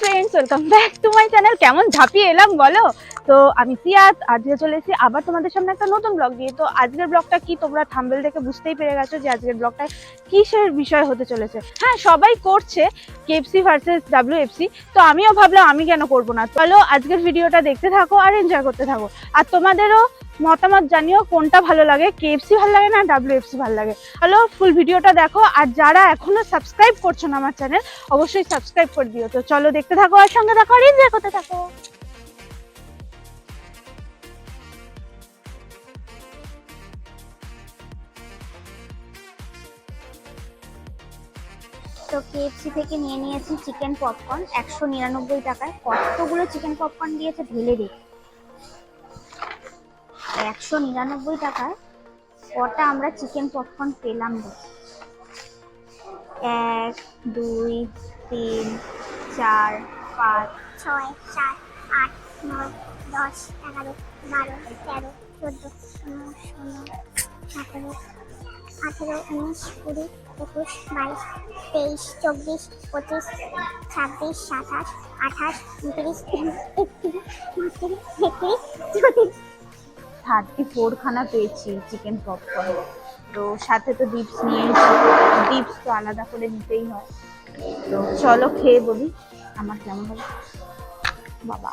Friends, welcome back to my channel. কেমন ঝাঁপিয়ে এলাম বলো তো। আমি সিয়াত, আজকে চলে এসেছি আবার তোমাদের সামনে একটা নতুন ব্লগ দিয়ে। তো আজকের ব্লগটা কি তোমরা থাম্বনেল দেখে বুঝতেই পেরে গেছো যে আজকের ব্লগটা কিসের বিষয় হতে চলেছে। হ্যাঁ, সবাই করছে KFC ভার্সেস WFC, তো আমিও ভাবলাম আমি কেন করবো না। চলো আজকের ভিডিওটা দেখতে থাকো আর এনজয় করতে থাকো, আর তোমাদেরও মতামত জানিও কোনটা ভালো লাগে, KFC ভালো লাগে না WFC ভালো লাগে। চলো ফুল ভিডিওটা দেখো, আর যারা এখনো সাবস্ক্রাইব করছো না আমার চ্যানেল, অবশ্যই সাবস্ক্রাইব করে দিও। তো চলো দেখতে থাকো আর সঙ্গে থাকো আর এনজয় করতে থাকো। তো KFC থেকে নিয়ে নিয়েছি চিকেন পপকর্ন 199 টাকায়। কতগুলো চিকেন পপকর্ন দিয়েছে ঢেলে দেখি। 199 টাকায় কটা আমরা চিকেন পপকর্ন পেলাম। 1 2 3 4 5 6 7 8 9 10 11 12 13 14 15 16 17 18 19 20 21 22 23 24 25 26 27 28 29 30 34 খানা পেয়েছি চিকেন পপকর্ন। তো সাথে তো ডিপস নিয়েছি, ডিপস তো আলাদা করে নিতেই হয়। তো চলো খেয়ে বলি আমার কেমন হবে। বাবা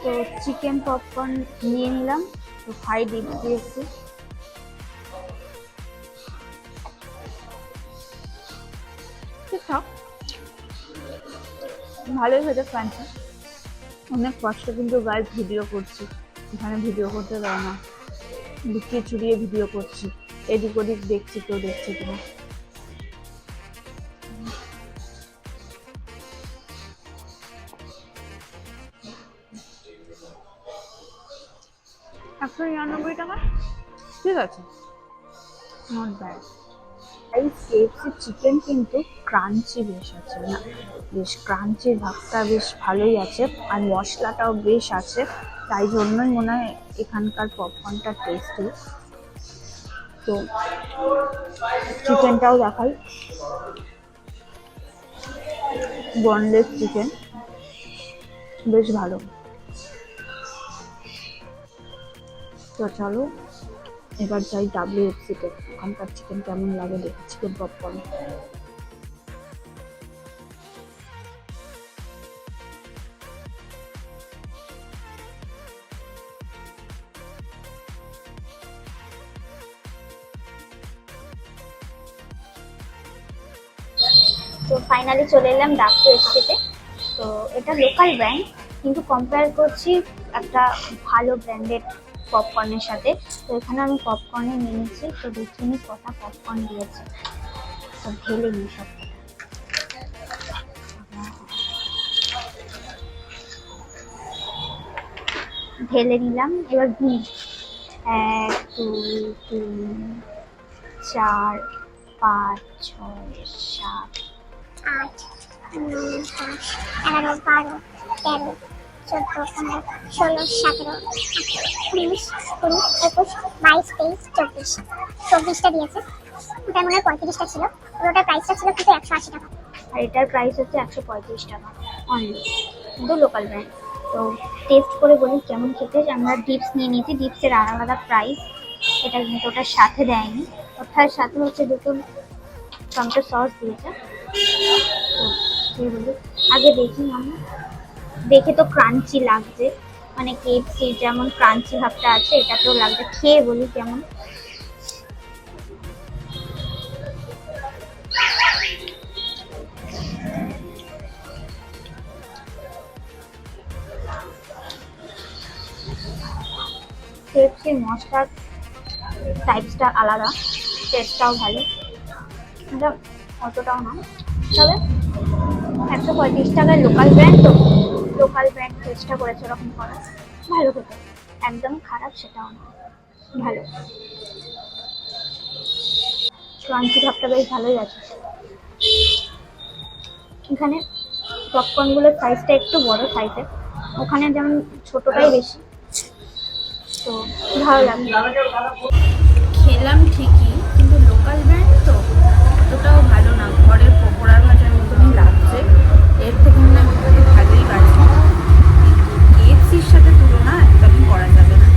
তো চিকেন পপকর্ন নিয়ে নিলাম, তো 5 ডিপস দিয়েছি। ঠিকঠাক ভালোই হয়েছে ক্রাঞ্চি। অনেক কষ্ট কিন্তু গাইজ ভিডিও করছি, এখানে ভিডিও করতে দেয় না, লুকিয়ে চুরিয়ে ভিডিও করছি, এদিক ওদিক দেখছি কেউ দেখছে কিনা। টাকা ঠিক আছে, নট ব্যাড। এই KFC চিকেন কিন্তু ক্রাঞ্চি বেশ আছে না, বেশ ক্রাঞ্চির ভাবটা বেশ ভালোই আছে, আর মশলাটাও বেশ আছে, তাই জন্যই মনে হয় এখানকার পপকর্নটা টেস্টি। তো চিকেনটাও দেখাই, বোনলেস চিকেন, বেশ ভালো। তো চলো এবার যাই WFC তে, ওখানকার চিকেন কেমন লাগে দেখি, চিকেন পপকর্ন। তো ফাইনালি চলে এলাম WFC তে। তো এটা লোকাল ব্র্যান্ড, কিন্তু কম্পেয়ার করছি একটা ভালো ব্র্যান্ডেড পপকর্নের সাথে। তো এখানে আমি পপকর্নে নিয়ে নিচ্ছি, তো দেখিনি কটা পপকর্ন দিয়েছে, তো ঢেলে নিই সব। ঢেলে নিলাম, এবার গুণ 1 2 3 4 5 6 7 8 9 10 11 12 13 14 15 16 17 19 20 21 22 23 24টা দিয়েছে। ওটার মনে হয় 35টা ছিল, ওটার প্রাইসটা ছিল কিন্তু 180 টাকা, আর এটার প্রাইস হচ্ছে 135 টাকা অনলি, কিন্তু লোকাল ব্র্যান্ড। তো টেস্ট করে বলি কেমন খেতে। আমরা ডিপস নিয়ে নিয়েছি, ডিপসের আলাদা প্রাইস, এটা কিন্তু ওটার সাথে দেয়নি, ওটার সাথে হচ্ছে দুটো টমেটো সস দিয়েছে। তো বলি আগে দেখি, আমি দেখে তো ক্রাঞ্চি লাগছে, মানে KFC যেমন ক্রাঞ্চি ভাবটা আছে এটাতেও লাগছে, খেয়ে বলি কেমন। KFC মশলার টাইপসটা আলাদা, টেস্টটাও ভালো, এটা অতটাও না, তবে 135 টাকায় লোকাল ব্র্যান্ড, তো লোকাল ব্র্যান্ড চেষ্টা করেছে ওরকম করা, ভালো খেতে, একদম খারাপ সেটাও না, ভালো। ক্রাঞ্চি ভাবটা বেশ ভালোই আছে। এখানে পপকর্নগুলোর সাইজটা একটু বড় সাইজের, ওখানে যেমন ছোটটাই বেশি, তো ভালো লাগে। খেলাম ঠিকই, কিন্তু লোকাল ব্র্যান্ড তো অতটাও ভালো না, ঘরের পকোড়া ভাজার মতনই লাগছে, এর থেকে মনে হয় ভালোই বাড়ছে, কিন্তু কেএফসির সাথে তুলনা একদমই করা যাবে না।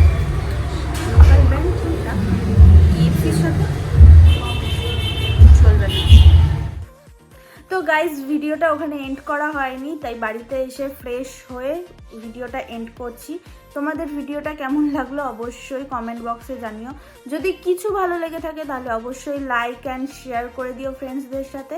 লোকাল ব্র্যান্ড এটা কেএফসির সাথে চলবে না। তো গাইজ ভিডিওটা ওখানে এন্ড করা হয়নি, তাই বাড়িতে এসে ফ্রেশ হয়ে ভিডিওটা এন্ড করছি। তোমাদের ভিডিওটা কেমন লাগলো অবশ্যই কমেন্ট বক্সে জানিও। যদি কিছু ভালো লেগে থাকে তাহলে অবশ্যই লাইক অ্যান্ড শেয়ার করে দিও ফ্রেন্ডসদের সাথে।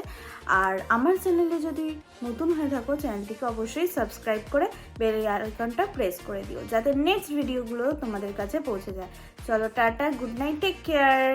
আর আমার চ্যানেলে যদি নতুন হয়ে থাকো চ্যানেলটিকে অবশ্যই সাবস্ক্রাইব করে বেল আইকনটা প্রেস করে দিও, যাতে নেক্সট ভিডিওগুলো তোমাদের কাছে পৌঁছে যায়। চলো tata, good night, take care.